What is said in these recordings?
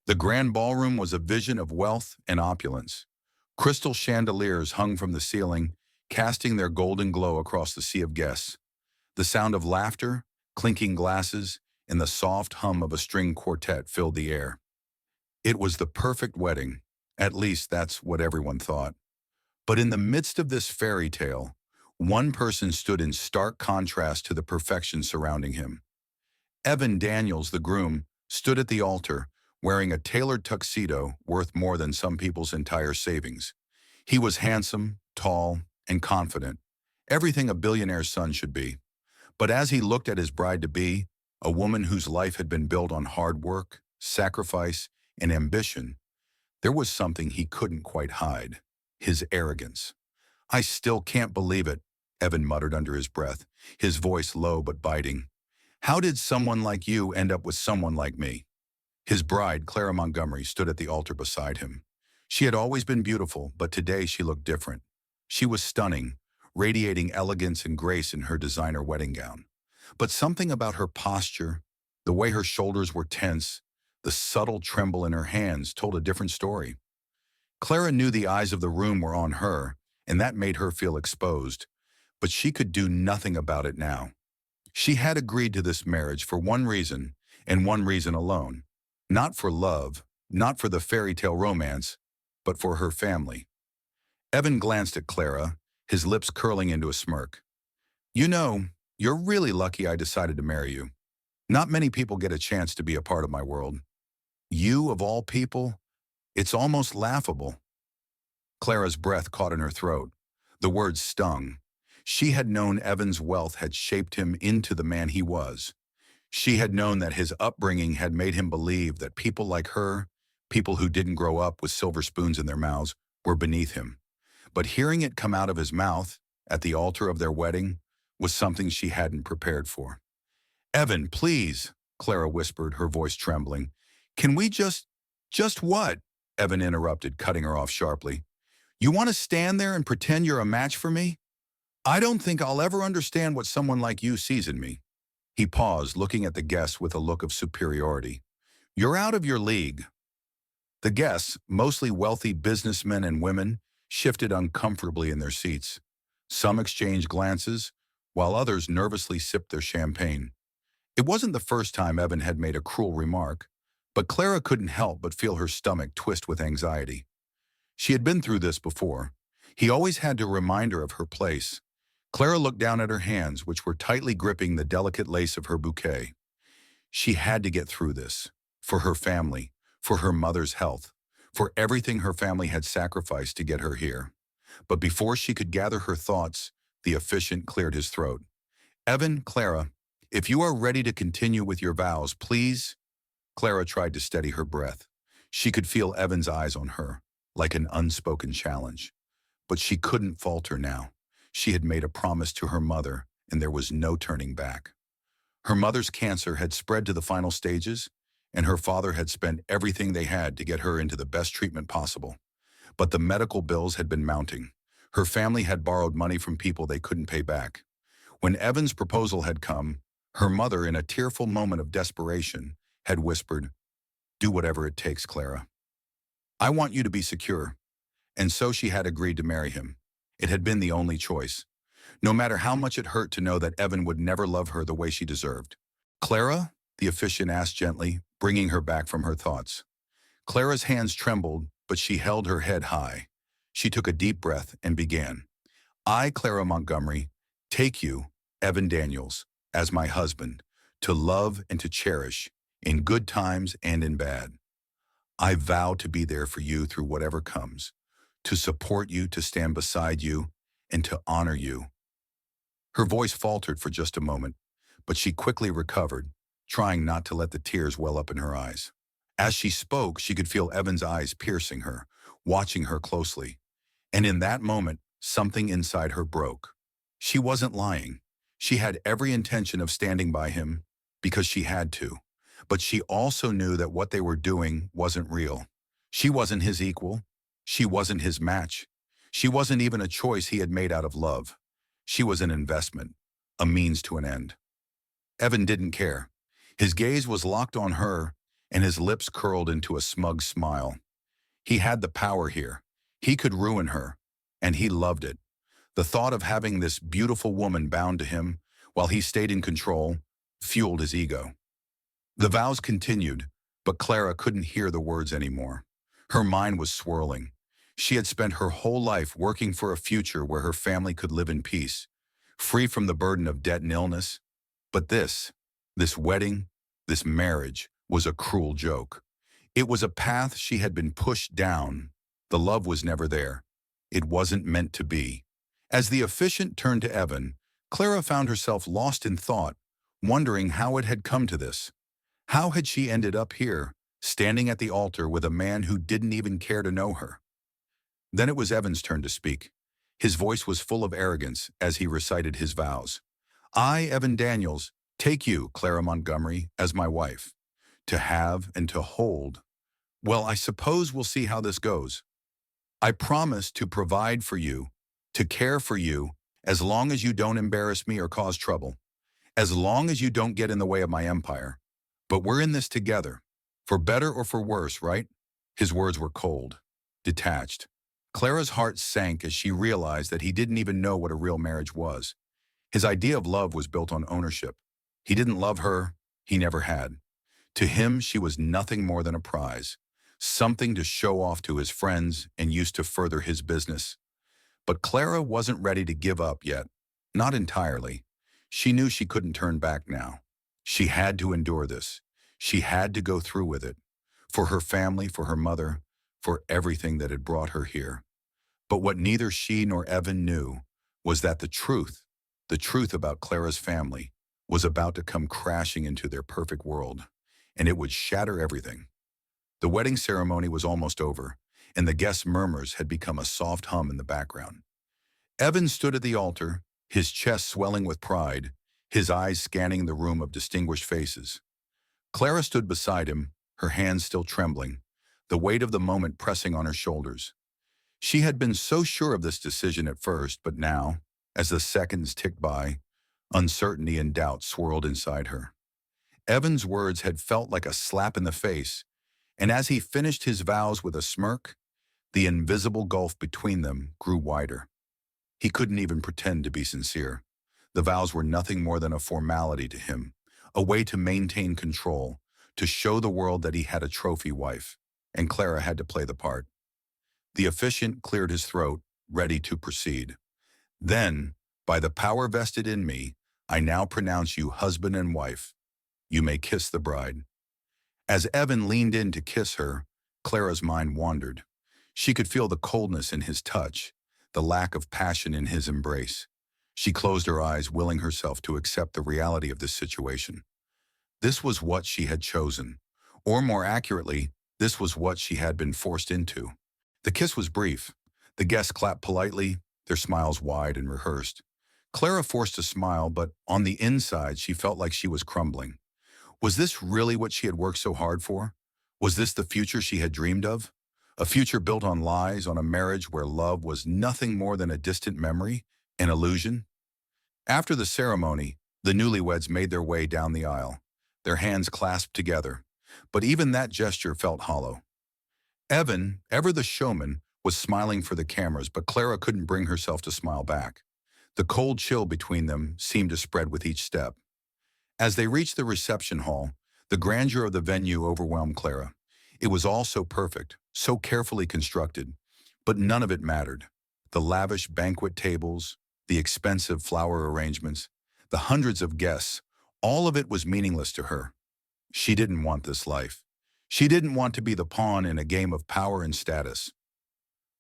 The grand ballroom was a vision of wealth and opulence. Crystal chandeliers hung from the ceiling, casting their golden glow across the sea of guests. The sound of laughter, clinking glasses, and the soft hum of a string quartet filled the air. It was the perfect wedding. At least that's what everyone thought. But in the midst of this fairy tale, one person stood in stark contrast to the perfection surrounding him. Evan Daniels, the groom, stood at the altar, wearing a tailored tuxedo worth more than some people's entire savings. He was handsome, tall, and confident, everything a billionaire's son should be. But as he looked at his bride-to-be, a woman whose life had been built on hard work, sacrifice, and ambition, there was something he couldn't quite hide: his arrogance. "I still can't believe it," Evan muttered under his breath, his voice low but biting. "How did someone like you end up with someone like me?" His bride, Clara Montgomery, stood at the altar beside him. She had always been beautiful, but today she looked different. She was stunning, radiating elegance and grace in her designer wedding gown. But something about her posture, the way her shoulders were tense, the subtle tremble in her hands told a different story. Clara knew the eyes of the room were on her, and that made her feel exposed. But she could do nothing about it now. She had agreed to this marriage for one reason, and one reason alone. Not for love, not for the fairy tale romance, but for her family. Evan glanced at Clara, his lips curling into a smirk. "You know, you're really lucky I decided to marry you. Not many people get a chance to be a part of my world. You, of all people, it's almost laughable." Clara's breath caught in her throat. The words stung. She had known Evan's wealth had shaped him into the man he was. She had known that his upbringing had made him believe that people like her, people who didn't grow up with silver spoons in their mouths, were beneath him. But hearing it come out of his mouth, at the altar of their wedding, was something she hadn't prepared for. "Evan, please," Clara whispered, her voice trembling. "Can we just what?" Evan interrupted, cutting her off sharply. "You want to stand there and pretend you're a match for me? I don't think I'll ever understand what someone like you sees in me." He paused, looking at the guests with a look of superiority. "You're out of your league." The guests, mostly wealthy businessmen and women, shifted uncomfortably in their seats. Some exchanged glances, while others nervously sipped their champagne. It wasn't the first time Evan had made a cruel remark, but Clara couldn't help but feel her stomach twist with anxiety. She had been through this before. He always had to remind her of her place. Clara looked down at her hands, which were tightly gripping the delicate lace of her bouquet. She had to get through this. For her family, for her mother's health, for everything her family had sacrificed to get her here. But before she could gather her thoughts, the officiant cleared his throat. "Evan, Clara, if you are ready to continue with your vows, please." Clara tried to steady her breath. She could feel Evan's eyes on her, like an unspoken challenge. But she couldn't falter now. She had made a promise to her mother, and there was no turning back. Her mother's cancer had spread to the final stages, and her father had spent everything they had to get her into the best treatment possible. But the medical bills had been mounting. Her family had borrowed money from people they couldn't pay back. When Evan's proposal had come, her mother, in a tearful moment of desperation, had whispered, "Do whatever it takes, Clara. I want you to be secure." And so she had agreed to marry him. It had been the only choice. No matter how much it hurt to know that Evan would never love her the way she deserved. "Clara?" the officiant asked gently, bringing her back from her thoughts. Clara's hands trembled, but she held her head high. She took a deep breath and began. "I, Clara Montgomery, take you, Evan Daniels, as my husband, to love and to cherish, in good times and in bad. I vow to be there for you through whatever comes, to support you, to stand beside you, and to honor you." Her voice faltered for just a moment, but she quickly recovered, trying not to let the tears well up in her eyes. As she spoke, she could feel Evan's eyes piercing her, watching her closely. And in that moment, something inside her broke. She wasn't lying. She had every intention of standing by him because she had to. But she also knew that what they were doing wasn't real. She wasn't his equal. She wasn't his match. She wasn't even a choice he had made out of love. She was an investment, a means to an end. Evan didn't care. His gaze was locked on her, and his lips curled into a smug smile. He had the power here. He could ruin her, and he loved it. The thought of having this beautiful woman bound to him, while he stayed in control, fueled his ego. The vows continued, but Clara couldn't hear the words anymore. Her mind was swirling. She had spent her whole life working for a future where her family could live in peace, free from the burden of debt and illness. But this wedding, this marriage, was a cruel joke. It was a path she had been pushed down. The love was never there. It wasn't meant to be. As the officiant turned to Evan, Clara found herself lost in thought, wondering how it had come to this. How had she ended up here, standing at the altar with a man who didn't even care to know her? Then it was Evan's turn to speak. His voice was full of arrogance as he recited his vows. I, Evan Daniels, take you, Clara Montgomery, as my wife. To have and to hold. Well, I suppose we'll see how this goes. I promise to provide for you, to care for you, as long as you don't embarrass me or cause trouble. As long as you don't get in the way of my empire. But we're in this together. For better or for worse, right? His words were cold, detached. Clara's heart sank as she realized that he didn't even know what a real marriage was. His idea of love was built on ownership. He didn't love her. He never had. To him, she was nothing more than a prize, something to show off to his friends and use to further his business. But Clara wasn't ready to give up yet. Not entirely. She knew she couldn't turn back now. She had to endure this. She had to go through with it. For her family, for her mother, for everything that had brought her here. But what neither she nor Evan knew was that the truth about Clara's family, was about to come crashing into their perfect world, and it would shatter everything. The wedding ceremony was almost over, and the guests' murmurs had become a soft hum in the background. Evan stood at the altar, his chest swelling with pride, his eyes scanning the room of distinguished faces. Clara stood beside him, her hands still trembling, the weight of the moment pressing on her shoulders. She had been so sure of this decision at first, but now, as the seconds ticked by, uncertainty and doubt swirled inside her. Evan's words had felt like a slap in the face, and as he finished his vows with a smirk, the invisible gulf between them grew wider. He couldn't even pretend to be sincere. The vows were nothing more than a formality to him, a way to maintain control, to show the world that he had a trophy wife, and Clara had to play the part. The officiant cleared his throat, ready to proceed. Then, by the power vested in me, I now pronounce you husband and wife. You may kiss the bride. As Evan leaned in to kiss her, Clara's mind wandered. She could feel the coldness in his touch, the lack of passion in his embrace. She closed her eyes, willing herself to accept the reality of this situation. This was what she had chosen, or more accurately, this was what she had been forced into. The kiss was brief. The guests clapped politely, their smiles wide and rehearsed. Clara forced a smile, but on the inside she felt like she was crumbling. Was this really what she had worked so hard for? Was this the future she had dreamed of? A future built on lies, on a marriage where love was nothing more than a distant memory, an illusion? After the ceremony, the newlyweds made their way down the aisle, their hands clasped together. But even that gesture felt hollow. Evan, ever the showman, was smiling for the cameras, but Clara couldn't bring herself to smile back. The cold chill between them seemed to spread with each step. As they reached the reception hall, the grandeur of the venue overwhelmed Clara. It was all so perfect, so carefully constructed, but none of it mattered. The lavish banquet tables, the expensive flower arrangements, the hundreds of guests, all of it was meaningless to her. She didn't want this life. She didn't want to be the pawn in a game of power and status.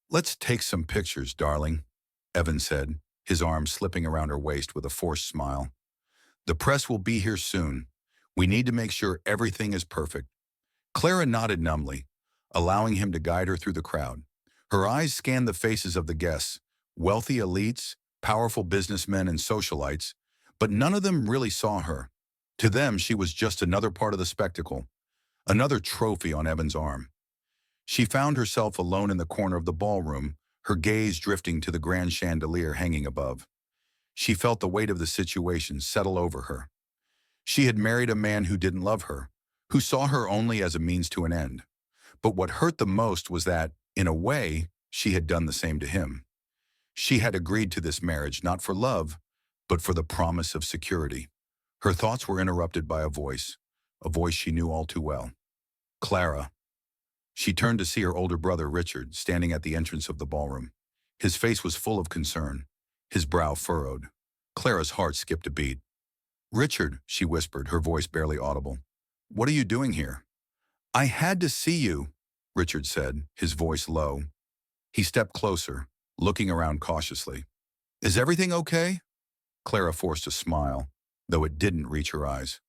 Let's take some pictures, darling, Evan said, his arm slipping around her waist with a forced smile. The press will be here soon. We need to make sure everything is perfect. Clara nodded numbly, allowing him to guide her through the crowd. Her eyes scanned the faces of the guests, wealthy elites, powerful businessmen and socialites, but none of them really saw her. To them, she was just another part of the spectacle, another trophy on Evan's arm. She found herself alone in the corner of the ballroom, her gaze drifting to the grand chandelier hanging above. She felt the weight of the situation settle over her. She had married a man who didn't love her, who saw her only as a means to an end. But what hurt the most was that, in a way, she had done the same to him. She had agreed to this marriage not for love, but for the promise of security. Her thoughts were interrupted by a voice she knew all too well. Clara. She turned to see her older brother, Richard, standing at the entrance of the ballroom. His face was full of concern, his brow furrowed. Clara's heart skipped a beat. "Richard," she whispered, her voice barely audible. "What are you doing here?" "I had to see you," Richard said, his voice low. He stepped closer, looking around cautiously. "Is everything okay?" Clara forced a smile, though it didn't reach her eyes.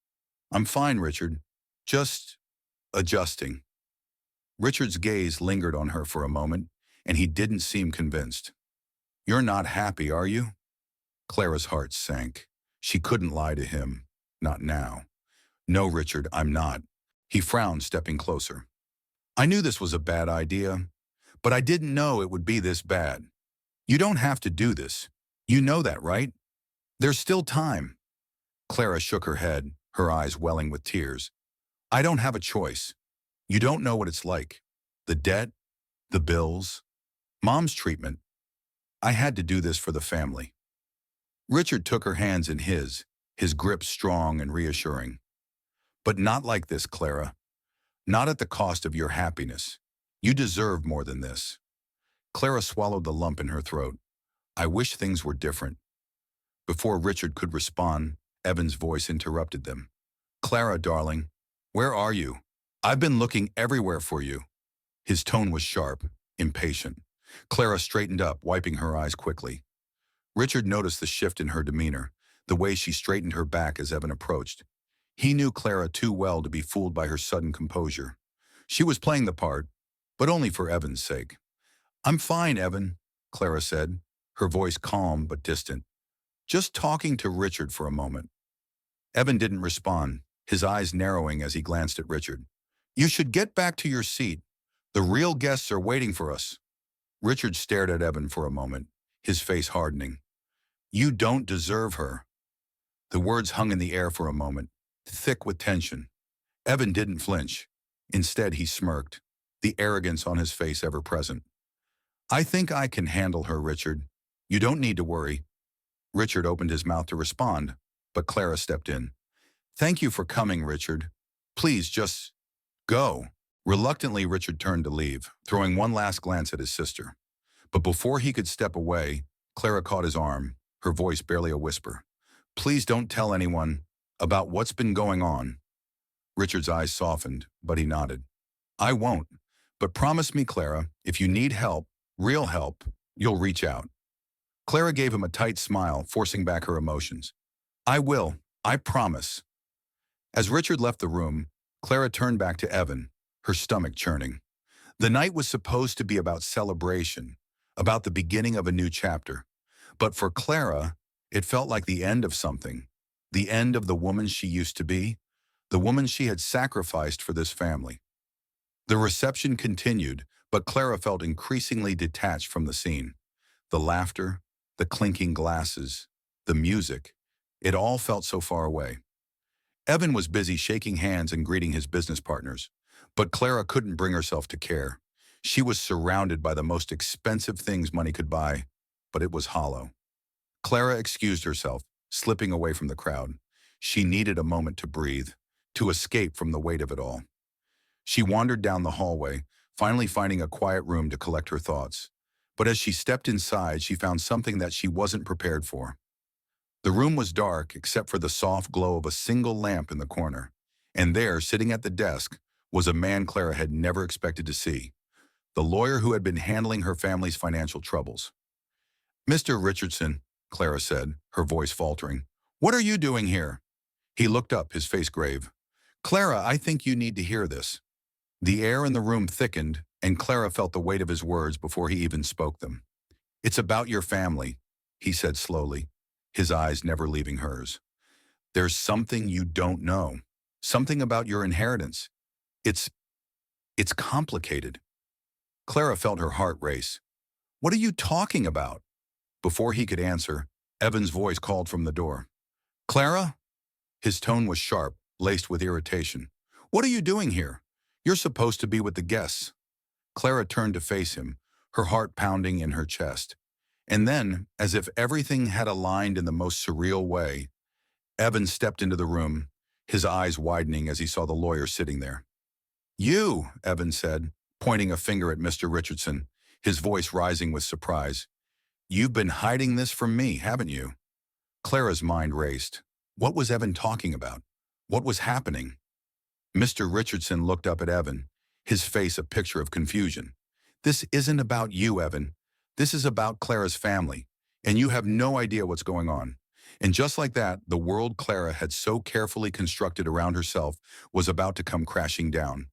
"I'm fine, Richard. Just adjusting." Richard's gaze lingered on her for a moment, and he didn't seem convinced. "You're not happy, are you?" Clara's heart sank. She couldn't lie to him. Not now. "No, Richard, I'm not." He frowned, stepping closer. "I knew this was a bad idea, but I didn't know it would be this bad. You don't have to do this. You know that, right? There's still time." Clara shook her head, her eyes welling with tears. "I don't have a choice. You don't know what it's like. The debt, the bills, Mom's treatment. I had to do this for the family." Richard took her hands in his grip strong and reassuring. "But not like this, Clara. Not at the cost of your happiness. You deserve more than this." Clara swallowed the lump in her throat. "I wish things were different." Before Richard could respond, Evan's voice interrupted them. "Clara, darling, where are you? I've been looking everywhere for you." His tone was sharp, impatient. Clara straightened up, wiping her eyes quickly. Richard noticed the shift in her demeanor, the way she straightened her back as Evan approached. He knew Clara too well to be fooled by her sudden composure. She was playing the part, but only for Evan's sake. "I'm fine, Evan," Clara said, her voice calm but distant. "Just talking to Richard for a moment." Evan didn't respond, his eyes narrowing as he glanced at Richard. "You should get back to your seat. The real guests are waiting for us." Richard stared at Evan for a moment, his face hardening. "You don't deserve her." The words hung in the air for a moment, thick with tension. Evan didn't flinch. Instead, he smirked, the arrogance on his face ever present. "I think I can handle her, Richard. You don't need to worry." Richard opened his mouth to respond, but Clara stepped in. "Thank you for coming, Richard. Please just go." Reluctantly, Richard turned to leave, throwing one last glance at his sister. But before he could step away, Clara caught his arm, her voice barely a whisper. "Please don't tell anyone about what's been going on." Richard's eyes softened, but he nodded. "I won't. But promise me, Clara, if you need help, real help, you'll reach out." Clara gave him a tight smile, forcing back her emotions. "I will. I promise." As Richard left the room, Clara turned back to Evan, her stomach churning. The night was supposed to be about celebration, about the beginning of a new chapter. But for Clara, it felt like the end of something, the end of the woman she used to be, the woman she had sacrificed for this family. The reception continued, but Clara felt increasingly detached from the scene. The laughter, the clinking glasses, the music, it all felt so far away. Evan was busy shaking hands and greeting his business partners, but Clara couldn't bring herself to care. She was surrounded by the most expensive things money could buy, but it was hollow. Clara excused herself, slipping away from the crowd. She needed a moment to breathe, to escape from the weight of it all. She wandered down the hallway, finally finding a quiet room to collect her thoughts. But as she stepped inside, she found something that she wasn't prepared for. The room was dark except for the soft glow of a single lamp in the corner. And there, sitting at the desk, was a man Clara had never expected to see, the lawyer who had been handling her family's financial troubles. "Mr. Richardson," Clara said, her voice faltering, "what are you doing here?" He looked up, his face grave. "Clara, I think you need to hear this." The air in the room thickened, and Clara felt the weight of his words before he even spoke them. "It's about your family," he said slowly, his eyes never leaving hers. "There's something you don't know, something about your inheritance. It's complicated." Clara felt her heart race. "What are you talking about?" Before he could answer, Evan's voice called from the door. "Clara?" His tone was sharp, laced with irritation. What are you doing here? You're supposed to be with the guests. Clara turned to face him, her heart pounding in her chest. And then, as if everything had aligned in the most surreal way, Evan stepped into the room, his eyes widening as he saw the lawyer sitting there. You, Evan said, pointing a finger at Mr. Richardson, his voice rising with surprise. You've been hiding this from me, haven't you? Clara's mind raced. What was Evan talking about? What was happening? Mr. Richardson looked up at Evan, his face a picture of confusion. This isn't about you, Evan. This is about Clara's family, and you have no idea what's going on. And just like that, the world Clara had so carefully constructed around herself was about to come crashing down.